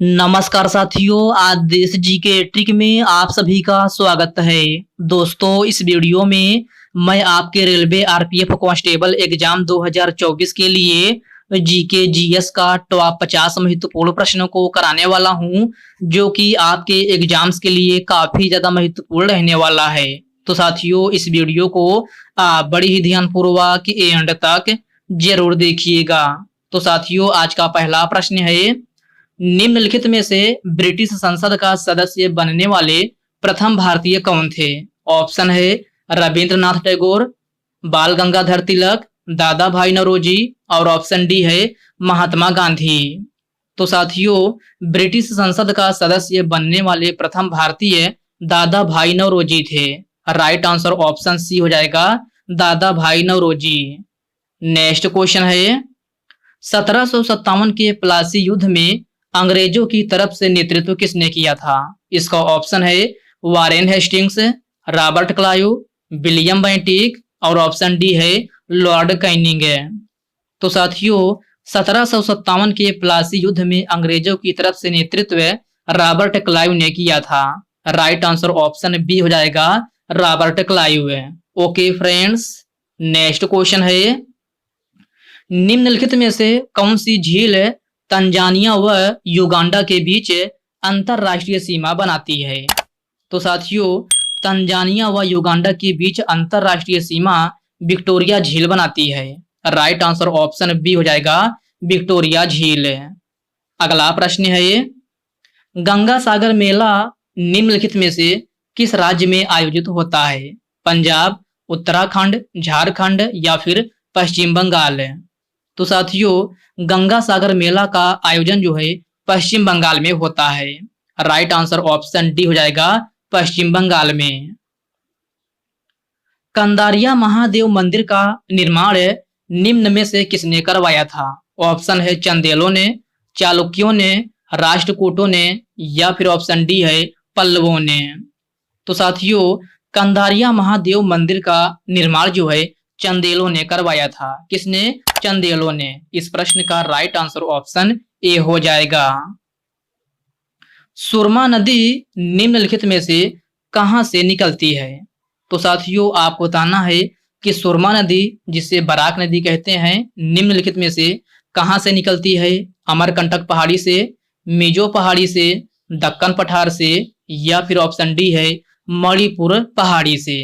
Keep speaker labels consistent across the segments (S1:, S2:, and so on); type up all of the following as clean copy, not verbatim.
S1: नमस्कार साथियों, आज देश जी के ट्रिक में आप सभी का स्वागत है। दोस्तों, इस वीडियो में मैं आपके रेलवे आरपीएफ कांस्टेबल एग्जाम 2024 के लिए जीके जीएस का टॉप 50 महत्वपूर्ण प्रश्नों को कराने वाला हूं, जो कि आपके एग्जाम्स के लिए काफी ज्यादा महत्वपूर्ण रहने वाला है। तो साथियों, इस वीडियो को आप बड़ी ही ध्यानपूर्वक एंड तक जरूर देखिएगा। तो साथियों, आज का पहला प्रश्न है, निम्नलिखित में से ब्रिटिश संसद का सदस्य बनने वाले प्रथम भारतीय कौन थे? ऑप्शन है रविंद्रनाथ टैगोर, बाल गंगाधर तिलक, दादा भाई नौरोजी और ऑप्शन डी है महात्मा गांधी। तो साथियों, ब्रिटिश संसद का सदस्य बनने वाले प्रथम भारतीय दादा भाई नौरोजी थे। राइट आंसर ऑप्शन सी हो जाएगा, दादा भाई नौरोजी। नेक्स्ट क्वेश्चन है, 1757 के प्लासी युद्ध में अंग्रेजों की तरफ से नेतृत्व किसने किया था? इसका ऑप्शन है Warren Hastings, Robert Clive, William Bentinck और ऑप्शन डी है लॉर्ड कैनिंग। तो साथियों, 1757 के प्लासी युद्ध में अंग्रेजों की तरफ से नेतृत्व रॉबर्ट क्लाइव ने किया था। राइट आंसर ऑप्शन बी हो जाएगा, Robert Clive. Okay friends, next question है, निम्नलिखित में से कौन सी झील तंजानिया व युगांडा के बीच अंतरराष्ट्रीय सीमा बनाती है? तो साथियों, तंजानिया व युगांडा के बीच अंतरराष्ट्रीय सीमा विक्टोरिया झील बनाती है। राइट आंसर ऑप्शन बी हो जाएगा, विक्टोरिया झील। अगला प्रश्न है, गंगा सागर मेला निम्नलिखित में से किस राज्य में आयोजित होता है? पंजाब, उत्तराखंड, झारखंड या फिर पश्चिम बंगाल? तो साथियों, गंगा सागर मेला का आयोजन जो है पश्चिम बंगाल में होता है। राइट आंसर ऑप्शन डी हो जाएगा, पश्चिम बंगाल में। कंदारिया महादेव मंदिर का निर्माण निम्न में से किसने करवाया था? ऑप्शन है चंदेलों ने, चालुक्यों ने, राष्ट्रकूटों ने या फिर ऑप्शन डी है पल्लवों ने। तो साथियों, कंदारिया महादेव मंदिर का निर्माण जो है चंदेलों ने करवाया था। किसने? चंदेलों ने। इस प्रश्न का राइट आंसर ऑप्शन ए हो जाएगा। सुरमा नदी निम्नलिखित में से कहां से निकलती है? तो साथियों, आपको बताना है कि सुरमा नदी, जिसे बराक नदी कहते हैं, निम्नलिखित में से कहां से निकलती है? अमरकंटक पहाड़ी से, मिजो पहाड़ी से, दक्कन पठार से या फिर ऑप्शन डी है मणिपुर पहाड़ी से।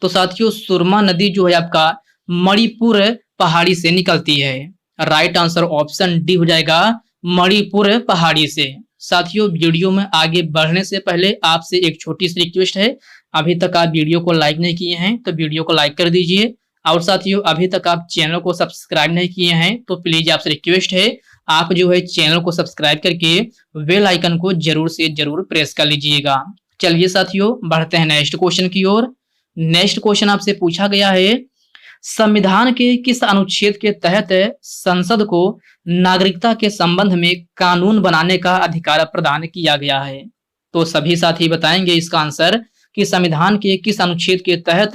S1: तो साथियों, सुरमा नदी जो है आपका मणिपुर पहाड़ी से निकलती है। राइट आंसर ऑप्शन डी हो जाएगा, मणिपुर पहाड़ी से। साथियों, वीडियो में आगे बढ़ने से पहले आपसे एक छोटी सी रिक्वेस्ट है, अभी तक आप वीडियो को लाइक नहीं किए हैं तो वीडियो को लाइक कर दीजिए। और साथियों, अभी तक आप चैनल को सब्सक्राइब नहीं किए हैं तो प्लीज आपसे रिक्वेस्ट है, आप जो है चैनल को सब्सक्राइब करके बेल आइकन को जरूर से जरूर प्रेस कर लीजिएगा। चलिए साथियों, बढ़ते हैं नेक्स्ट क्वेश्चन की ओर। नेक्स्ट क्वेश्चन आपसे पूछा गया है, संविधान के किस अनुच्छेद के तहत संसद को नागरिकता के संबंध में कानून बनाने का अधिकार प्रदान किया गया है? तो सभी साथी बताएंगे इसका आंसर कि संविधान के किस अनुच्छेद के तहत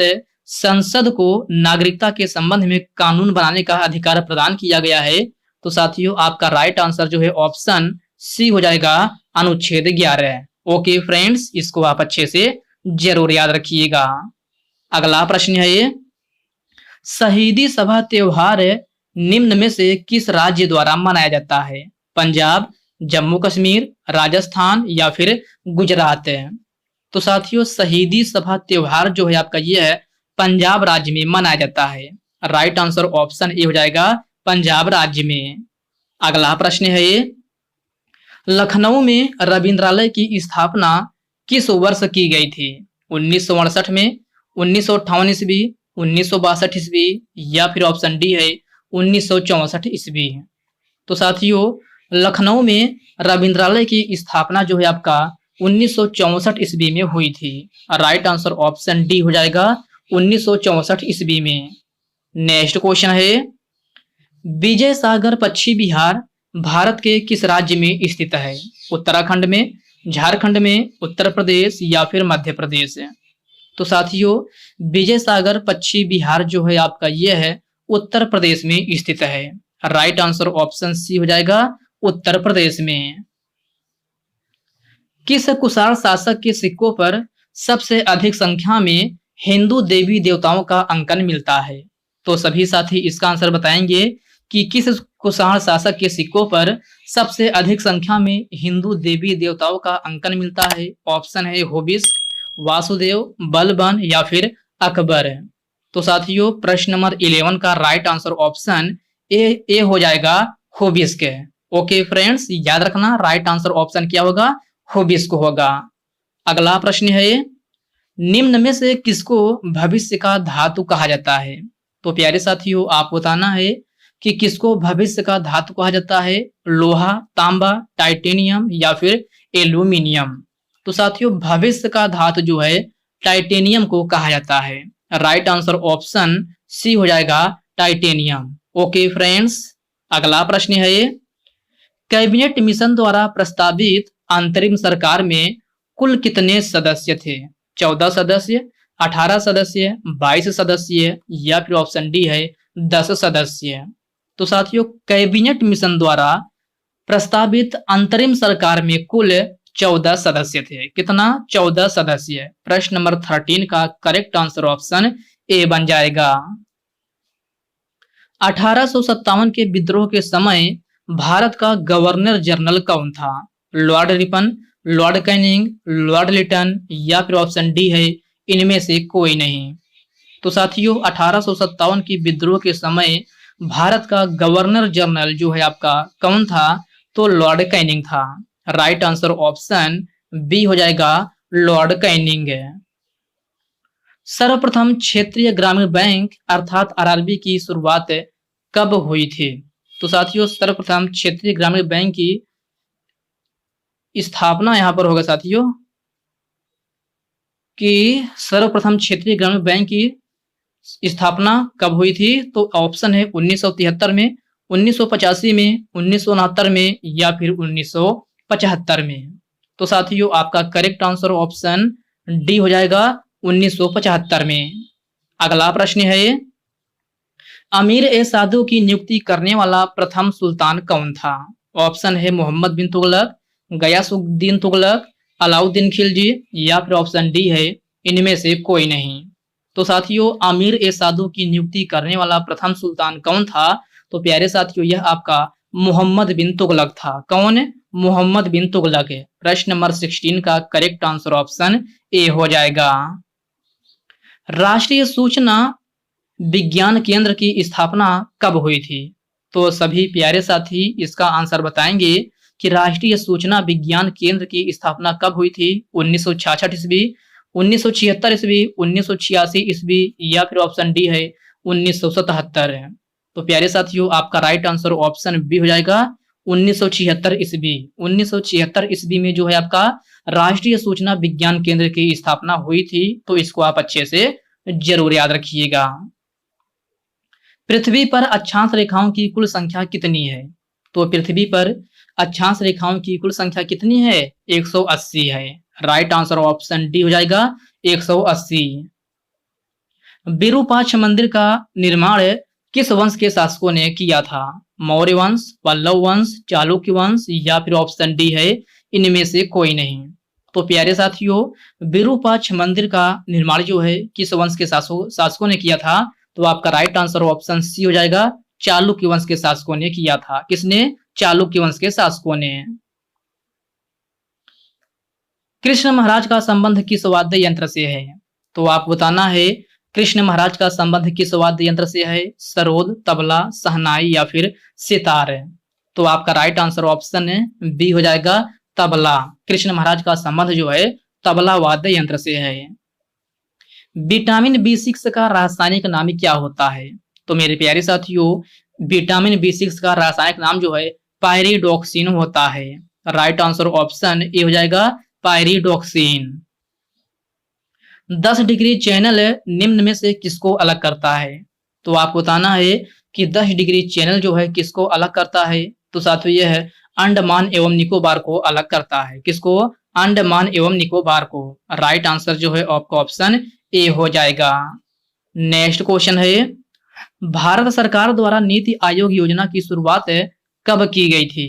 S1: संसद को नागरिकता के संबंध में कानून बनाने का अधिकार प्रदान किया गया है। तो साथियों, आपका राइट आंसर जो है ऑप्शन सी हो जाएगा, अनुच्छेद 11। ओके फ्रेंड्स, इसको आप अच्छे से जरूर याद रखिएगा। अगला प्रश्न है ये, शहीदी सभा त्योहार निम्न में से किस राज्य द्वारा मनाया जाता है? पंजाब, जम्मू कश्मीर, राजस्थान या फिर गुजरात? तो साथियों, शहीदी सभा त्योहार जो है आपका ये है पंजाब राज्य में मनाया जाता है। राइट आंसर ऑप्शन ए हो जाएगा, पंजाब राज्य में। अगला प्रश्न है ये, लखनऊ में रविंद्रालय की स्थापना किस वर्ष की गई थी? 1968 में, 1958 ईस्वी, 1962 ईस्वी या फिर ऑप्शन डी है 1964 ईस्वी? तो साथियों, लखनऊ में रविंद्रालय की स्थापना जो है आपका 1964 ईस्वी में हुई थी। राइट आंसर ऑप्शन डी हो जाएगा, 1964 ईस्वी में। नेक्स्ट क्वेश्चन है, विजय सागर पश्चिमी बिहार भारत के किस राज्य में स्थित है? उत्तराखंड में, झारखंड में, उत्तर प्रदेश या फिर मध्य प्रदेश? तो साथियों, विजय सागर पश्चिमी बिहार जो है आपका ये है उत्तर प्रदेश में स्थित है। राइट आंसर ऑप्शन सी हो जाएगा, उत्तर प्रदेश में। किस कुषाण शासक के सिक्कों पर सबसे अधिक संख्या में हिंदू देवी देवताओं का अंकन मिलता है? तो सभी साथी इसका आंसर बताएंगे कि किस कुषाण शासक के सिक्कों पर सबसे अधिक संख्या में हिंदू देवी देवताओं का अंकन मिलता है। ऑप्शन है होबिस्क, वासुदेव, बलबन या फिर अकबर। तो साथियों प्रश्न नंबर 11 का राइट आंसर ऑप्शन ए हो जाएगा, होबिस्क। ओके फ्रेंड्स, याद रखना राइट आंसर ऑप्शन क्या होगा, होबिस्क होगा। अगला प्रश्न है, निम्न में से किसको भविष्य का धातु कहा जाता है? तो प्यारे साथियों आपको बताना है कि किसको भविष्य का धातु कहा जाता है। लोहा, तांबा, टाइटेनियम या फिर एल्यूमिनियम। तो साथियों भविष्य का धातु जो है टाइटेनियम को कहा जाता है। राइट आंसर ऑप्शन सी हो जाएगा, टाइटेनियम। ओके फ्रेंड्स, अगला प्रश्न है, कैबिनेट मिशन द्वारा प्रस्तावित अंतरिम सरकार में कुल कितने सदस्य थे? 14 सदस्य, 18 सदस्य, 22 सदस्य या फिर ऑप्शन डी है 10 सदस्य। तो साथियों कैबिनेट मिशन द्वारा प्रस्तावित अंतरिम सरकार में कुल 14 सदस्य थे। कितना? 14 सदस्य। प्रश्न नंबर 13 का करेक्ट आंसर ऑप्शन ए बन जाएगा। 1857 के विद्रोह के समय भारत का गवर्नर जनरल कौन था? Lord Ripon, Lord Canning, Lord Lytton या फिर ऑप्शन डी है इनमें से कोई नहीं। तो साथियों 1857 की विद्रोह के समय भारत का गवर्नर जनरल जो है आपका कौन था? तो लॉर्ड कैनिंग था। राइट आंसर ऑप्शन बी हो जाएगा, लॉर्ड कैनिंग। सर्वप्रथम क्षेत्रीय ग्रामीण बैंक अर्थात आरआरबी की शुरुआत कब हुई थी? तो साथियों सर्वप्रथम क्षेत्रीय ग्रामीण बैंक की स्थापना यहां पर होगा साथियों कि सर्वप्रथम क्षेत्रीय ग्रामीण बैंक की स्थापना कब हुई थी? तो ऑप्शन है 1973 में, 1985 में, 1969 में या फिर 1975 में। तो साथियों आपका करेक्ट आंसर ऑप्शन डी हो जाएगा, 1975 में। अगला प्रश्न है, अमीर ए साधु की नियुक्ति करने वाला प्रथम सुल्तान कौन था? ऑप्शन है मोहम्मद बिन तुगलक, गयासुद्दीन तुगलक, अलाउद्दीन खिलजी या फिर ऑप्शन डी है इनमें से कोई नहीं। तो साथियों अमीर ए साधु की नियुक्ति करने वाला प्रथम सुल्तान कौन था? तो प्यारे साथियों यह आपका मोहम्मद बिन तुगलक था। कौन? मोहम्मद बिन तुगलक। प्रश्न नंबर 16 का करेक्ट आंसर ऑप्शन ए हो जाएगा। राष्ट्रीय सूचना विज्ञान केंद्र की स्थापना कब हुई थी? तो सभी प्यारे साथी इसका आंसर बताएंगे कि राष्ट्रीय सूचना विज्ञान केंद्र की स्थापना कब हुई थी। 1966 ईस्वी, 1976 ईस्वी, 1986 ईस्वी या फिर ऑप्शन डी है 1977 है। तो प्यारे साथियों आपका राइट आंसर ऑप्शन बी हो जाएगा 1976 ईस्वी। 1976 ईस्वी में जो है आपका राष्ट्रीय सूचना विज्ञान केंद्र की स्थापना हुई थी। तो इसको आप अच्छे से जरूर याद रखिएगा। पृथ्वी पर अक्षांश रेखाओं की कुल संख्या कितनी है? तो पृथ्वी पर अक्षांश रेखाओं की कुल संख्या कितनी है? 180 है। राइट आंसर ऑप्शन डी हो जाएगा 180। विरूपाक्ष मंदिर का निर्माण किस वंश के शासकों ने किया था? मौर्य वंश, पल्लव वंश, चालुक्य वंश या फिर ऑप्शन डी है इनमें से कोई नहीं। तो प्यारे साथियों विरूपाक्ष मंदिर का निर्माण जो है किस वंश के शासकों ने किया था? तो आपका राइट आंसर ऑप्शन सी हो जाएगा, चालुक्य वंश के शासकों ने किया था। किसने? चालुक्य वंश के शासकों ने। कृष्ण महाराज का संबंध किस वाद्य यंत्र से है? तो आप बताना है कृष्ण महाराज का संबंध किस वाद्य यंत्र से है? सरोद, तबला, शहनाई या फिर सितार। तो आपका राइट आंसर ऑप्शन बी हो जाएगा, तबला। कृष्ण महाराज का संबंध जो है तबला वाद्य यंत्र से है। विटामिन B6 का रासायनिक नाम क्या होता है? तो मेरे प्यारे साथियों विटामिन B6 का रासायनिक नाम जो है पायरिडॉक्सिन होता है। राइट आंसर ऑप्शन ए हो जाएगा, पायरिडॉक्सिन। 10 डिग्री चैनल निम्न में से किसको अलग करता है? तो आपको बताना है कि 10 डिग्री चैनल जो है किसको अलग करता है? तो साथियों यह है अंडमान एवं निकोबार को अलग करता है। किसको? अंडमान एवं निकोबार को। राइट आंसर जो है आपका ऑप्शन ए हो जाएगा। नेक्स्ट क्वेश्चन है, भारत सरकार द्वारा नीति आयोग योजना की शुरुआत कब की गई थी?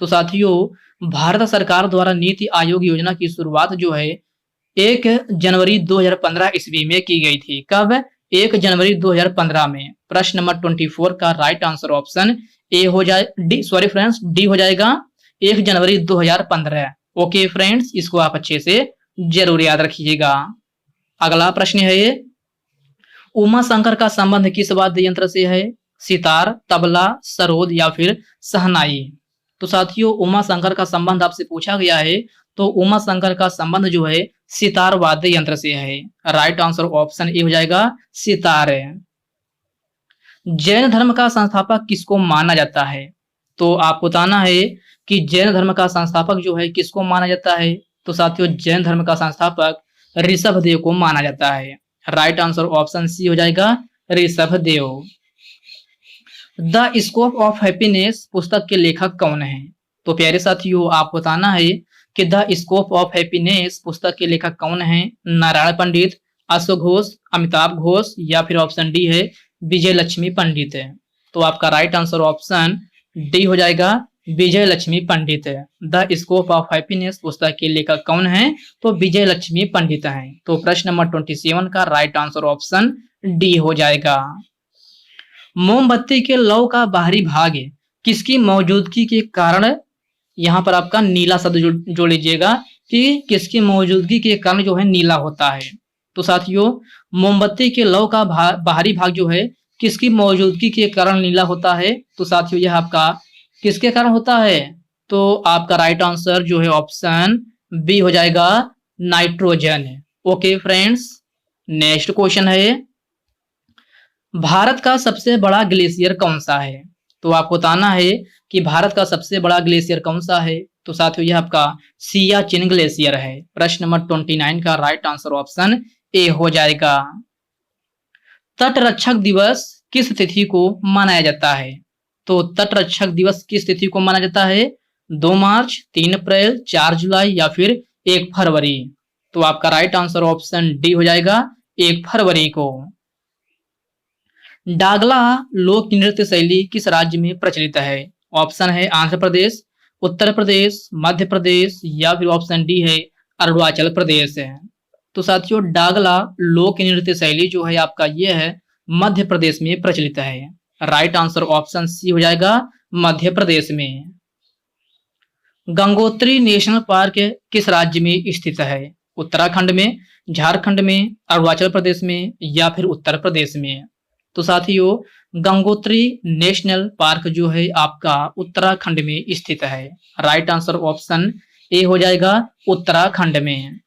S1: तो साथियों भारत सरकार द्वारा नीति आयोग योजना की शुरुआत जो है 1 जनवरी 2015 ईस्वी में की गई थी। कब? 1 जनवरी 2015 में। प्रश्न नंबर 24 का राइट आंसर ऑप्शन ए हो जाए डी हो जाएगा 1 जनवरी 2015। ओके फ्रेंड्स, इसको आप अच्छे से जरूर याद रखिएगा। अगला प्रश्न है ये, उमा शंकर का संबंध किस वाद्य यंत्र से है? सितार, तबला, सरोद या फिर शहनाई। तो साथियों उमा शंकर का संबंध आपसे पूछा गया है, तो उमा शंकर का संबंध जो है सितार वाद्य यंत्र से है। राइट आंसर ऑप्शन ए हो जाएगा सितार। जैन धर्म का संस्थापक किसको माना जाता है? तो आपको बताना है कि जैन धर्म का संस्थापक जो है किसको माना जाता है। तो साथियों जैन धर्म का संस्थापक ऋषभदेव को माना जाता है। राइट आंसर ऑप्शन सी हो जाएगा Rishabhdev. The scope of happiness पुस्तक के लेखक कौन है? तो प्यारे साथियों आपको बताना है कि द स्कोप ऑफ हैप्पीनेस पुस्तक के लेखक कौन है? नारायण पंडित, अशोक घोष, अमिताभ घोष या फिर ऑप्शन डी है विजय लक्ष्मी पंडित है। तो आपका राइट आंसर ऑप्शन डी हो जाएगा विजय लक्ष्मी पंडित है। द स्कोप ऑफ हैप्पीनेस पुस्तक के लेखक कौन है? तो विजय लक्ष्मी पंडित है। तो प्रश्न नंबर 27 का राइट आंसर ऑप्शन डी हो जाएगा। मोमबत्ती के लौ का बाहरी भाग किसकी मौजूदगी के कारण, यहाँ पर आपका नीला शब्द जोड़ लीजिएगा कि किसकी मौजूदगी के कारण जो है नीला होता है। तो साथियों मोमबत्ती के लौ का बाहरी भाग जो है किसकी मौजूदगी के कारण नीला होता है? तो साथियों यह आपका किसके कारण होता है? तो आपका राइट आंसर जो है ऑप्शन बी हो जाएगा nitrogen. Okay friends, next question है, भारत का सबसे बड़ा ग्लेशियर कौन सा है? तो आपको बताना है कि भारत का सबसे बड़ा ग्लेशियर कौन सा है। तो साथियों यह आपका सियाचिन ग्लेशियर है। प्रश्न नंबर 29 का राइट आंसर ऑप्शन ए हो जाएगा। तटरक्षक दिवस किस तिथि को मनाया जाता है? तो तटरक्षक दिवस किस तिथि को मनाया जाता है? 2 मार्च, 3 अप्रैल, 4 जुलाई या फिर 1 फरवरी। तो आपका राइट आंसर ऑप्शन डी हो जाएगा 1 फरवरी को। डागला लोक नृत्य शैली किस राज्य में प्रचलित है? ऑप्शन है आंध्र प्रदेश, उत्तर प्रदेश, मध्य प्रदेश या फिर ऑप्शन डी है अरुणाचल प्रदेश है। तो साथियों डागला लोक नृत्य शैली जो है आपका ये है मध्य प्रदेश में प्रचलित है। राइट आंसर ऑप्शन सी हो जाएगा मध्य प्रदेश में। गंगोत्री नेशनल पार्क किस राज्य में स्थित है? उत्तराखंड में, झारखंड में, अरुणाचल प्रदेश में या फिर उत्तर प्रदेश में। तो साथियों गंगोत्री नेशनल पार्क जो है आपका उत्तराखंड में स्थित है। राइट आंसर ऑप्शन ए हो जाएगा उत्तराखंड में।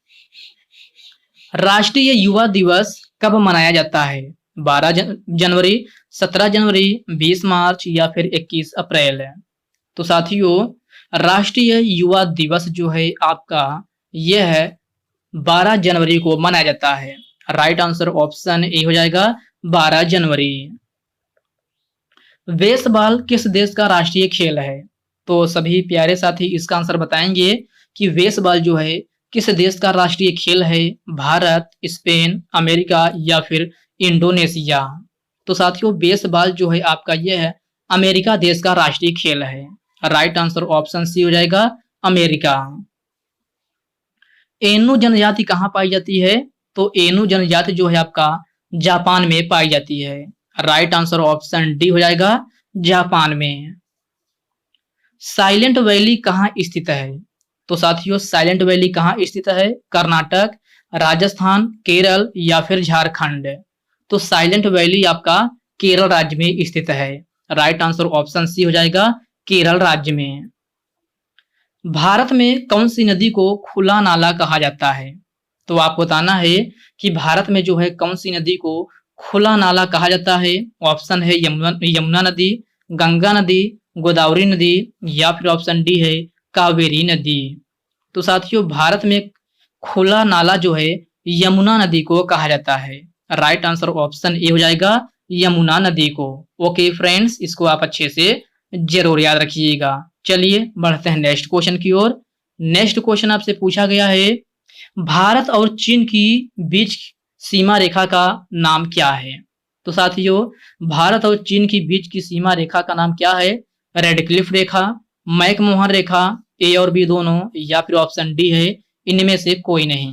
S1: राष्ट्रीय युवा दिवस कब मनाया जाता है? 12 जनवरी, 17 जनवरी, 20 मार्च या फिर 21 अप्रैल। तो साथियों राष्ट्रीय युवा दिवस जो है आपका यह है 12 जनवरी को मनाया जाता है। राइट आंसर ऑप्शन ए हो जाएगा 12 जनवरी। बेसबॉल किस देश का राष्ट्रीय खेल है? तो सभी प्यारे साथी इसका आंसर बताएंगे कि बेसबॉल जो है किस देश का राष्ट्रीय खेल है? भारत, स्पेन, अमेरिका या फिर इंडोनेशिया। तो साथियों बेसबॉल जो है आपका यह है अमेरिका देश का राष्ट्रीय खेल है। राइट आंसर ऑप्शन सी हो जाएगा अमेरिका। एनु जनजाति कहाँ पाई जाती है? तो एनु जनजाति जो है आपका जापान में पाई जाती है। राइट आंसर ऑप्शन डी हो जाएगा जापान में। साइलेंट वैली कहाँ स्थित है? तो साथियों साइलेंट वैली कहाँ स्थित है? कर्नाटक, राजस्थान, केरल या फिर झारखंड। तो साइलेंट वैली आपका केरल राज्य में स्थित है। राइट आंसर ऑप्शन सी हो जाएगा केरल राज्य में। भारत में कौन सी नदी को खुला नाला कहा जाता है? तो आपको बताना है कि भारत में जो है कौन सी नदी को खुला नाला कहा जाता है। ऑप्शन है यमुना नदी, गंगा नदी, गोदावरी नदी या फिर ऑप्शन डी है कावेरी नदी। तो साथियों भारत में खुला नाला जो है यमुना नदी को कहा जाता है। राइट आंसर ऑप्शन ए हो जाएगा यमुना नदी को। ओके फ्रेंड्स, इसको आप अच्छे से जरूर याद रखिएगा। चलिए बढ़ते हैं नेक्स्ट क्वेश्चन की ओर। नेक्स्ट क्वेश्चन आपसे पूछा गया है भारत और चीन की बीच सीमा रेखा का नाम क्या है? तो साथियों भारत और चीन की बीच की सीमा रेखा का नाम क्या है? रेड क्लिफ रेखा, मैकमोहन रेखा, ए और बी दोनों, या फिर ऑप्शन डी है इनमें से कोई नहीं।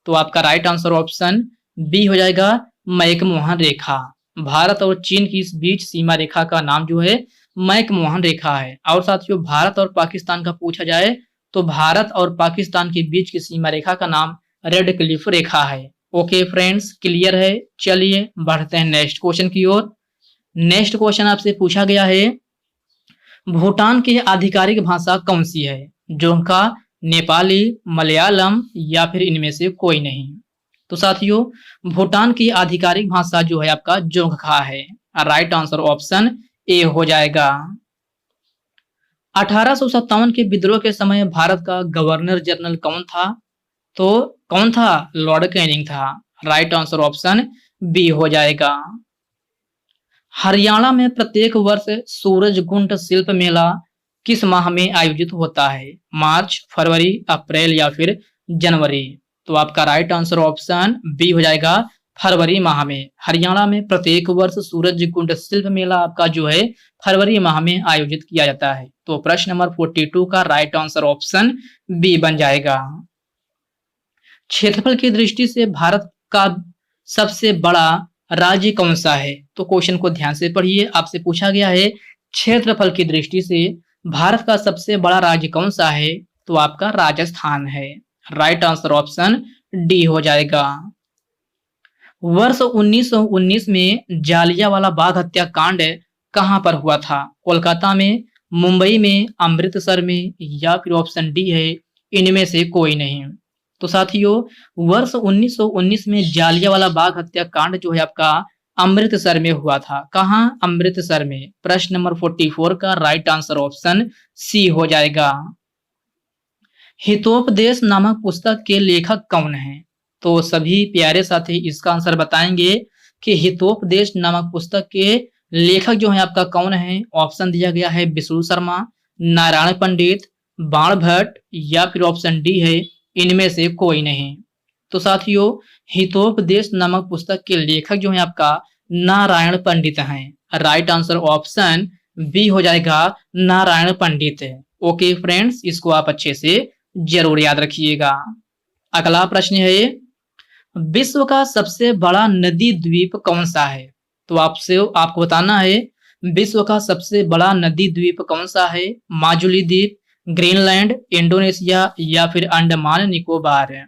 S1: तो आपका राइट आंसर ऑप्शन बी हो जाएगा, मैकमोहन रेखा। भारत और चीन की इस बीच सीमा रेखा का नाम जो है मैकमोहन रेखा है। और साथियों बढ़त और पाकिस्तान का पूछा जाए तो भारत और पाकिस्तान के बीच की सीमा रेखा का नाम रेड क्लिफ रेखा है। ओके फ्रेंड्स, क्लियर है। चलिए बढ़ते हैं नेक्स्ट क्वेश्चन की ओर। नेक्स्ट क्वेश्चन आपसे पूछा गया है, भूटान की आधिकारिक भाषा कौन सी है? जोंगखा, नेपाली, मलयालम या फिर इनमें से कोई नहीं। तो साथियों भूटान की आधिकारिक भाषा जो है आपका जोंगखा है। राइट आंसर ऑप्शन ए हो जाएगा। 1857 के विद्रोह के समय भारत का गवर्नर जनरल कौन था? तो कौन था? लॉर्ड कैनिंग था। राइट आंसर ऑप्शन बी हो जाएगा। हरियाणा में प्रत्येक वर्ष सूरजकुंड शिल्प मेला किस माह में आयोजित होता है? मार्च, फरवरी, अप्रैल या फिर जनवरी। तो आपका राइट आंसर ऑप्शन बी हो जाएगा, फरवरी माह में। हरियाणा में प्रत्येक वर्ष सूरजकुंड शिल्प मेला आपका जो है फरवरी माह में आयोजित किया जाता है। तो प्रश्न नंबर 42 का राइट आंसर ऑप्शन बी बन जाएगा। क्षेत्रफल की दृष्टि से भारत का सबसे बड़ा राज्य कौन सा है? तो क्वेश्चन को ध्यान से पढ़िए। आपसे पूछा गया है क्षेत्रफल की दृष्टि से भारत का सबसे बड़ा राज्य कौन सा है? तो आपका राजस्थान है। राइट आंसर ऑप्शन डी हो जाएगा। वर्ष 1919 में जालियांवाला बाग हत्याकांड कहां पर हुआ था? कोलकाता में, मुंबई में, अमृतसर में या फिर ऑप्शन डी है इनमें से कोई नहीं। तो साथियों वर्ष 1919 में जालियांवाला बाग हत्याकांड जो है आपका अमृतसर में हुआ था। कहां? अमृतसर में। प्रश्न नंबर 44 का राइट आंसर ऑप्शन सी हो जाएगा। हितोपदेश नामक पुस्तक के लेखक कौन है? तो सभी प्यारे साथी इसका आंसर बताएंगे कि हितोपदेश नामक पुस्तक के लेखक जो है आपका कौन है। ऑप्शन दिया गया है विष्णु शर्मा, नारायण पंडित, बाण भट्ट या फिर ऑप्शन डी है इनमें से कोई नहीं। तो साथियों हितोपदेश नामक पुस्तक के लेखक जो है आपका नारायण पंडित हैं। राइट आंसर ऑप्शन बी हो जाएगा, नारायण पंडित है। ओके फ्रेंड्स, इसको आप अच्छे से जरूर याद रखिएगा। अगला प्रश्न है, विश्व का सबसे बड़ा नदी द्वीप कौन सा है? तो आपको बताना है विश्व का सबसे बड़ा नदी द्वीप कौन सा है। माजुली द्वीप, ग्रीनलैंड, इंडोनेशिया या फिर अंडमान निकोबार है।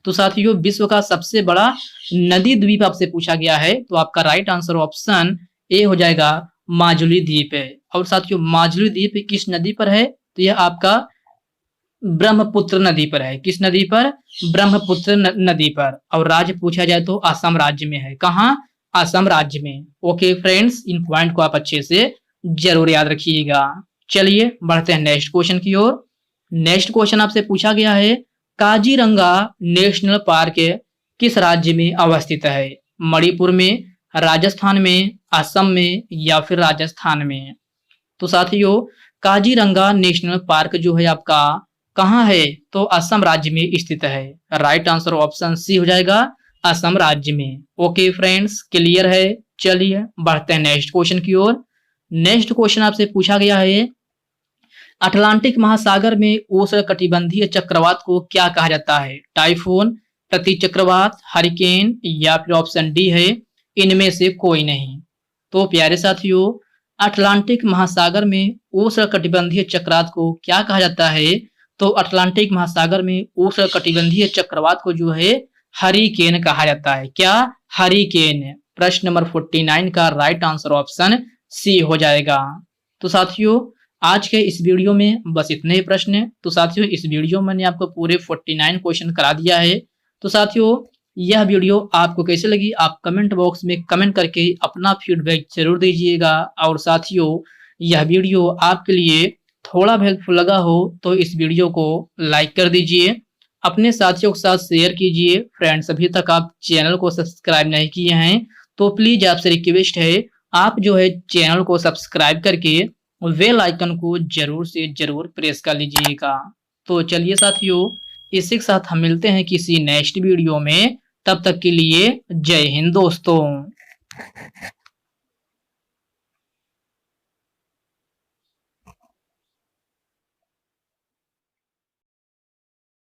S1: तो साथियों विश्व का सबसे बड़ा नदी द्वीप आपसे पूछा गया है। तो आपका राइट आंसर ऑप्शन ए हो जाएगा, माजुली द्वीप है। और साथियों माजुली द्वीप किस नदी पर है? तो यह आपका ब्रह्मपुत्र नदी पर है। किस नदी पर? ब्रह्मपुत्र नदी पर। और राज्य पूछा जाए तो असम राज्य में है। कहाँ? असम राज्य में। ओके फ्रेंड्स, इन पॉइंट को आप अच्छे से जरूर याद रखिएगा। चलिए बढ़ते हैं नेक्स्ट क्वेश्चन की ओर। नेक्स्ट क्वेश्चन आपसे पूछा गया है, काजीरंगा नेशनल पार्क किस राज्य में अवस्थित है? मणिपुर में, राजस्थान में, असम में या फिर राजस्थान में। तो साथियों काजीरंगा नेशनल पार्क जो है आपका कहाँ है? तो असम राज्य में स्थित है। राइट आंसर ऑप्शन सी हो जाएगा, असम राज्य में। ओके फ्रेंड्स, क्लियर है। चलिए बढ़ते हैं नेक्स्ट क्वेश्चन की ओर। नेक्स्ट क्वेश्चन आपसे पूछा गया है, अटलांटिक महासागर में उष्णकटिबंधीय चक्रवात को क्या कहा जाता है? टाइफून, प्रतिचक्रवात, हरिकेन या फिर ऑप्शन डी है इनमें से कोई नहीं। तो प्यारे साथियों अटलांटिक महासागर में उष्णकटिबंधीय चक्रवात को क्या कहा जाता है? तो अटलांटिक महासागर में उष्णकटिबंधीय चक्रवात को जो है हरिकेन कहा जाता है। क्या? हरिकेन। प्रश्न नंबर 49 का राइट आंसर ऑप्शन सी हो जाएगा। तो साथियों आज के इस वीडियो में बस इतने ही प्रश्न हैं। तो साथियों इस वीडियो में मैंने आपको पूरे 49 क्वेश्चन करा दिया है। तो साथियों यह वीडियो आपको कैसे लगी आप कमेंट बॉक्स में कमेंट करके अपना फीडबैक जरूर दीजिएगा। और साथियों यह वीडियो आपके लिए थोड़ा भी हेल्पफुल लगा हो तो इस वीडियो को लाइक कर दीजिए, अपने साथियों के साथ शेयर कीजिए। फ्रेंड्स अभी तक आप चैनल को सब्सक्राइब नहीं किए हैं तो प्लीज आपसे रिक्वेस्ट है आप जो है चैनल को सब्सक्राइब करके बेल आइकन को जरूर से जरूर प्रेस कर लीजिएगा। तो चलिए साथियों इसी के साथ हम मिलते हैं किसी नेक्स्ट वीडियो में। तब तक के लिए जय हिंद दोस्तों।